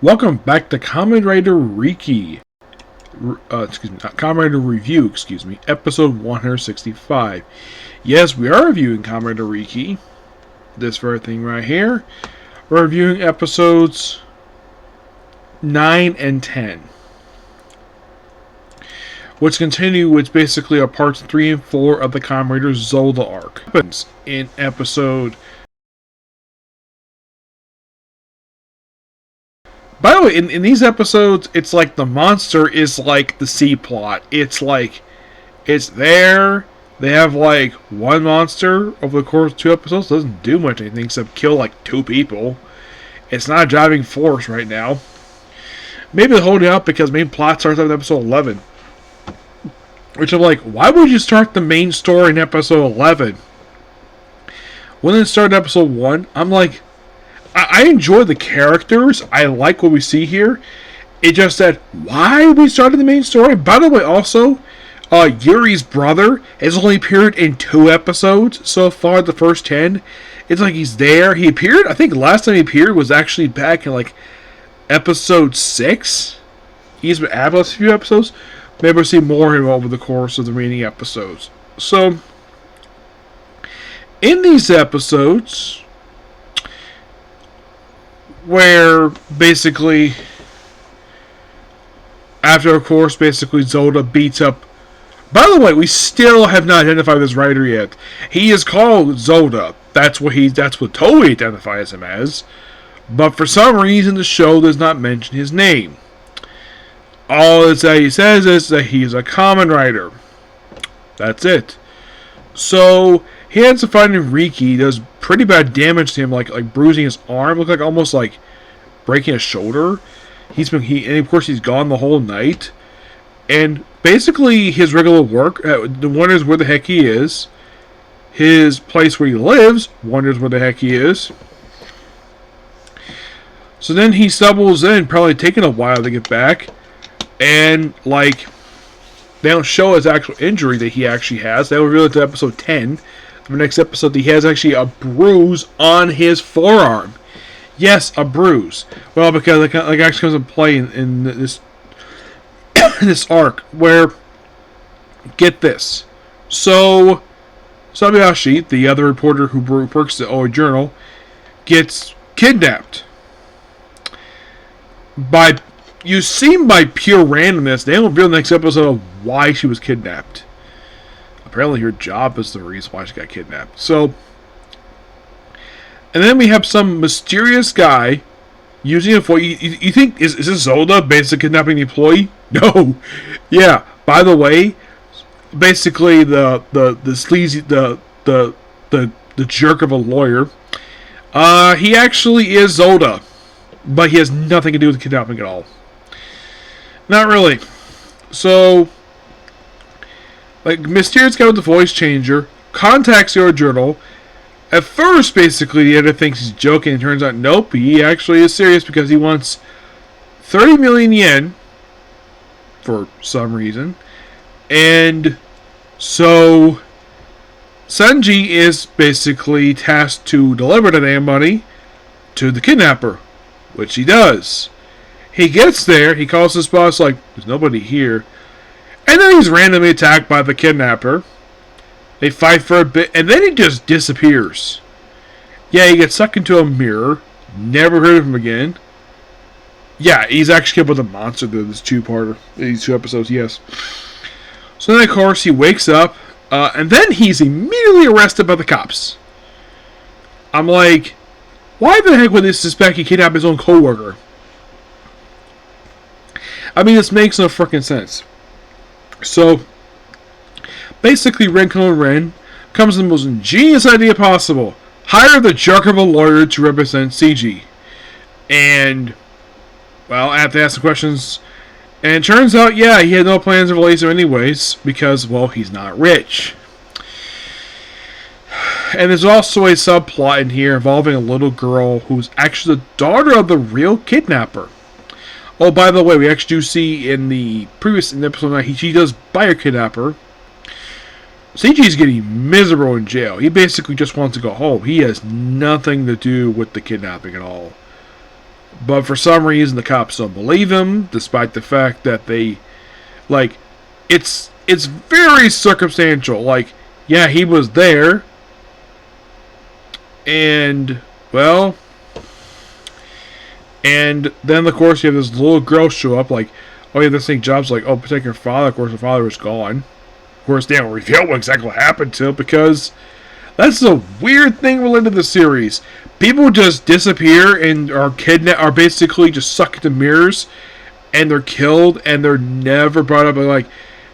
Welcome back to Kamen Rider Ryuki. Kamen Rider Review, episode 165. Yes, we are reviewing Kamen Rider Ryuki. This very thing right here. We're reviewing episodes 9 and 10. Which basically are parts 3 and 4 of the Kamen Rider Zelda arc. Happens in episode... By the way, in these episodes, it's like the monster is like the C plot. It's like, it's there. They have like one monster over the course of 2 episodes. Doesn't do much anything except kill like 2 people. It's not a driving force right now. Maybe they're holding out because main plot starts in episode 11. Which I'm like, why would you start the main story in episode 11? When it started in episode 1, I'm like, I enjoy the characters. I like what we see here. It just that why we started the main story. By the way, also, Yuri's brother has only appeared in 2 episodes so far. The first 10, it's like he's there. He appeared. I think last time he appeared was actually back in like episode 6. He's been added a few episodes. Maybe we'll see more of him over the course of the remaining episodes. So, in these episodes, where basically, after of course, basically Zelda beats up. By the way, we still have not identified this writer yet. He is called Zelda. That's what Toei identifies him as. But for some reason, the show does not mention his name. All that he says is that he's a Kamen Rider. That's it. So he ends up fighting Ryuki. Does pretty bad damage to him, like bruising his arm. Look like almost like breaking a shoulder. And of course he's gone the whole night. And basically his regular work, wonders where the heck he is. His place where he lives, wonders where the heck he is. So then he stumbles in, probably taking a while to get back. And like, they don't show his actual injury that he actually has. They will reveal it to episode 10. The next episode, he has actually a bruise on his forearm. Yes, a bruise. Well, because it actually comes into play in this this arc, where, get this. So, Sabayashi, the other reporter who works at the OA Journal, gets kidnapped. By pure randomness, they don't reveal in the next episode of why she was kidnapped. Apparently her job is the reason why she got kidnapped. So, and then we have some mysterious guy using a voice. You think, is this Zelda basically kidnapping the employee? No. Yeah, by the way, basically the sleazy, the jerk of a lawyer, he actually is Zelda. But he has nothing to do with kidnapping at all. Not really. So, like, mysterious guy with the voice changer contacts your journal. At first, basically, the editor thinks he's joking, and turns out, nope, he actually is serious because he wants 30 million yen for some reason. And so, Sanji is basically tasked to deliver the damn money to the kidnapper, which he does. He gets there, he calls his boss like, there's nobody here. And then he's randomly attacked by the kidnapper. They fight for a bit, and then he just disappears. Yeah, he gets sucked into a mirror. Never heard of him again. Yeah, he's actually killed with a monster through these 2 episodes, yes. So then, of course, he wakes up, and then he's immediately arrested by the cops. I'm like, why the heck would they suspect he kidnapped his own co-worker? I mean, this makes no freaking sense. So, basically, Ren comes with the most ingenious idea possible. Hire the jerk of a lawyer to represent CG. And, well, I have to ask some questions. And it turns out, yeah, he had no plans to release him anyways, because, well, he's not rich. And there's also a subplot in here involving a little girl who's actually the daughter of the real kidnapper. Oh, by the way, we actually do see in episode 9, she does buy a kidnapper. CG's getting miserable in jail. He basically just wants to go home. He has nothing to do with the kidnapping at all. But for some reason, the cops don't believe him, despite the fact that they, like, it's very circumstantial. Like, yeah, he was there, and, well, and then, of course, you have this little girl show up, like, oh, yeah, this thing Job's like, oh, protect your father. Of course, her father was gone. Of course, they don't reveal what exactly happened to him, because that's a weird thing related to the series. People just disappear and are basically just sucked into mirrors, and they're killed, and they're never brought up. Like,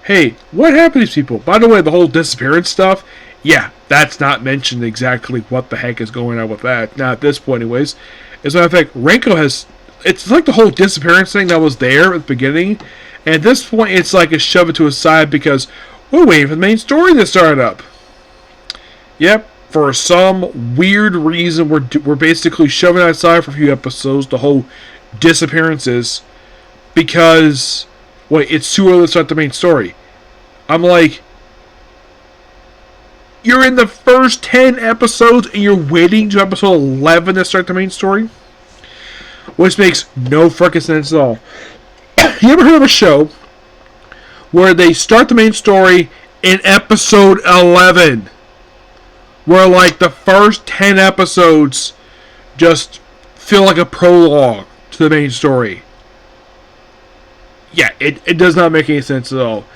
hey, what happened to these people? By the way, the whole disappearance stuff, yeah, that's not mentioned exactly what the heck is going on with that. Not at this point, anyways. As a matter of fact, Renko has, it's like the whole disappearance thing that was there at the beginning, and at this point, it's like a shove it to a side because we're waiting for the main story to start up. Yep. For some weird reason, we're basically shoving it aside for a few episodes, the whole disappearances, because, wait, it's too early to start the main story. I'm like, you're in the first 10 episodes and you're waiting to episode 11 to start the main story? Which makes no fucking sense at all. You ever heard of a show where they start the main story in episode 11? Where, like, the first 10 episodes just feel like a prologue to the main story. Yeah, it does not make any sense at all.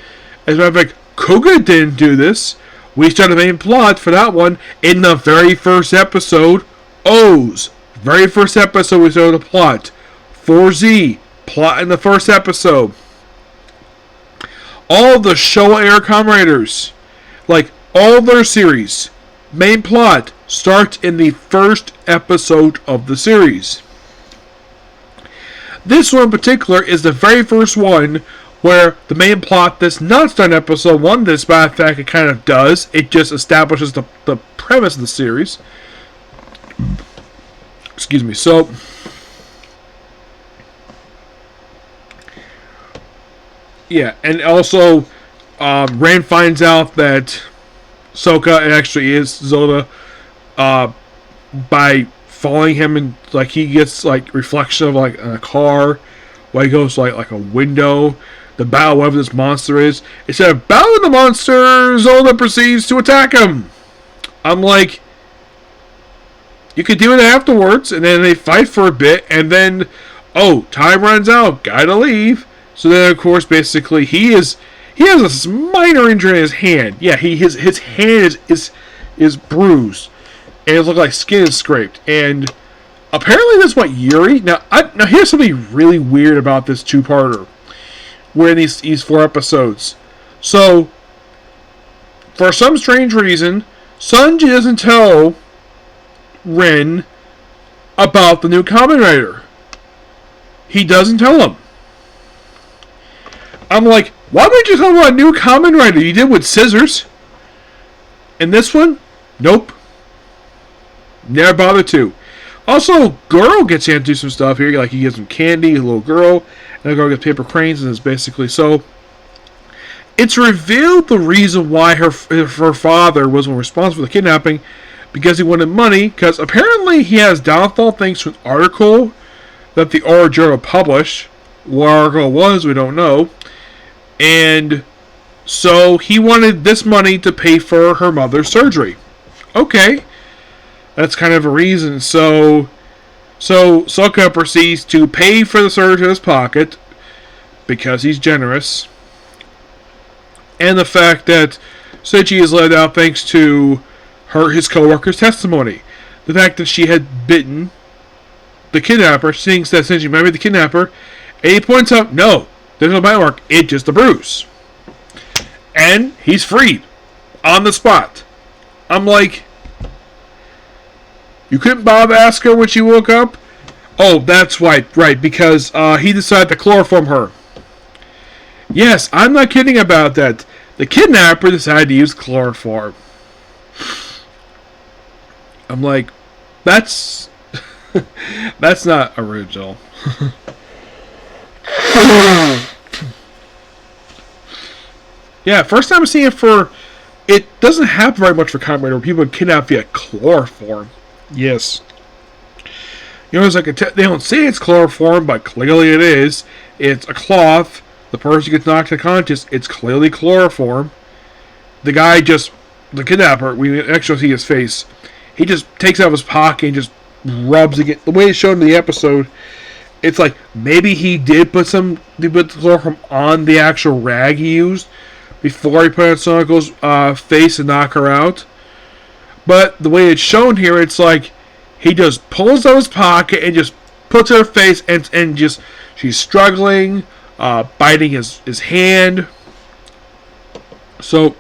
As a matter of fact, Kuga didn't do this. We started the main plot for that one in the very first episode. O's. Very first episode we started the plot. 4Z. Plot in the first episode. All the Showa Air Kamen Riders, like, all their series, main plot starts in the first episode of the series. This one in particular is the very first one where the main plot does not start in episode 1. Despite the fact it kind of does. It just establishes the premise of the series. Excuse me. So, yeah, and also Ren finds out that Soka actually is Zoda by following him, and like he gets like reflection of like a car while he goes like a window. The battle, whatever this monster is, instead of battling the monster, Zoda proceeds to attack him. I'm like, you could do it afterwards, and then they fight for a bit, and then time runs out, gotta leave. So then of course basically he has a minor injury in his hand. Yeah, his hand is bruised, and it looks like skin is scraped. And apparently that's what Yuri. Now here's something really weird about this two-parter. We're in these 4 episodes. So for some strange reason, Sanji doesn't tell Ren about the new Kamen Rider. He doesn't tell him. I'm like, why would you tell him about a new Kamen Rider? You did with Scissors. And this one? Nope. Never bothered to. Also, Goro gets in to do some stuff here. Like, he gives him candy, a little girl, and the girl gets paper cranes, and it's basically so. It's revealed the reason why her father wasn't responsible for the kidnapping, because he wanted money, because apparently he has downfall thanks to an article that the Ora Journal published. What article was, we don't know. And so he wanted this money to pay for her mother's surgery. Okay. That's kind of a reason. So Soka proceeds to pay for the surgery in his pocket because he's generous. And the fact that Seiji is let out thanks to his co-worker's testimony. The fact that she had bitten the kidnapper, she thinks that Seiji might be the kidnapper, and he points out, no, there's no bite mark, it's just a bruise. And he's freed on the spot. I'm like, you couldn't bother to ask her when she woke up? Oh, that's right, because he decided to chloroform her. Yes, I'm not kidding about that. The kidnapper decided to use chloroform. I'm like, that's not original. Yeah, first time I'm seeing it for... It doesn't happen very much for Kamen Rider where people kidnap via chloroform. Yes. You know, it's like they don't say it's chloroform, but clearly it is. It's a cloth. The person gets knocked unconscious. It's clearly chloroform. The guy just, the kidnapper, we actually see his face. He just takes out his pocket and just rubs it. The way it's shown in the episode, it's like maybe he did put the chloroform on the actual rag he used before he put it on Sonoko's face and knock her out. But the way it's shown here, it's like he just pulls out his pocket and just puts her face and just, she's struggling, biting his hand. So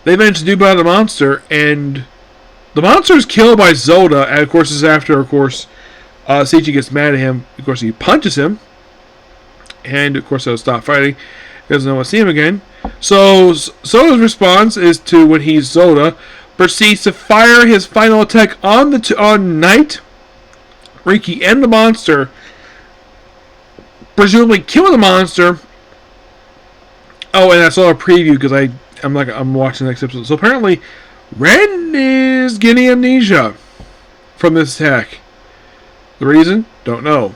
they managed to do battle the monster, and the monster is killed by Zoda, and of course this is after, of course, Seiichi gets mad at him. Of course he punches him, and of course he'll stop fighting. He doesn't want to see him again. So Zoda's response is to, when he's Zoda, proceeds to fire his final attack on Knight, Ryuki, and the monster, presumably killing the monster. Oh, and I saw a preview because I'm watching the next episode. So apparently, Ren is getting amnesia from this attack. The reason? Don't know.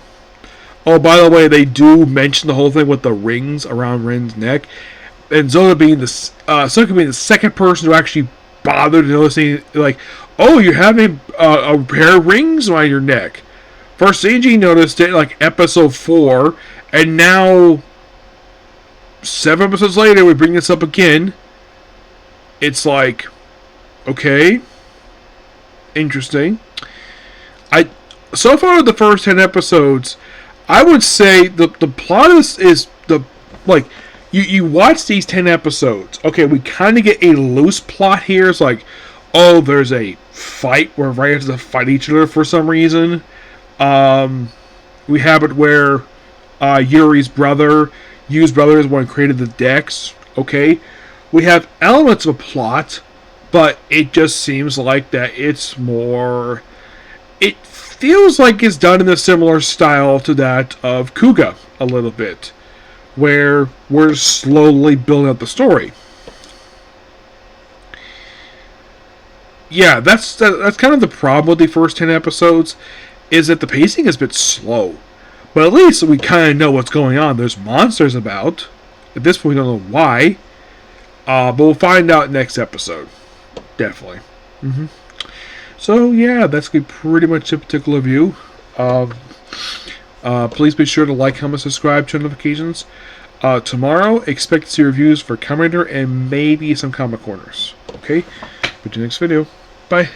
Oh, by the way, they do mention the whole thing with the rings around Ren's neck, and Zoda being the second person to actually bother to noticing, like, oh, you're having a pair of rings around your neck. First, Seiji noticed it like episode 4, and now 7 episodes later, we bring this up again. It's like, okay, interesting. So far with the first 10 episodes, I would say the plot is the, like, you watch these 10 episodes, okay, we kind of get a loose plot here. It's like, oh, there's a fight where writers have to fight each other for some reason. We have it where Yuri's brother, Yu's brother, is one who created the decks, okay. We have elements of a plot, but it just seems like that it's more, it feels like it's done in a similar style to that of Kuga a little bit, where we're slowly building up the story. Yeah, that's kind of the problem with the first 10 episodes, is that the pacing is a bit slow. But at least we kind of know what's going on. There's monsters about. At this point, we don't know why. But we'll find out next episode. Definitely. So, yeah, that's going to be pretty much a particular view. Please be sure to like, comment, subscribe, turn notifications. Tomorrow, expect to see reviews for Kamen Rider and maybe some comic corners. Okay? But the next video. Bye.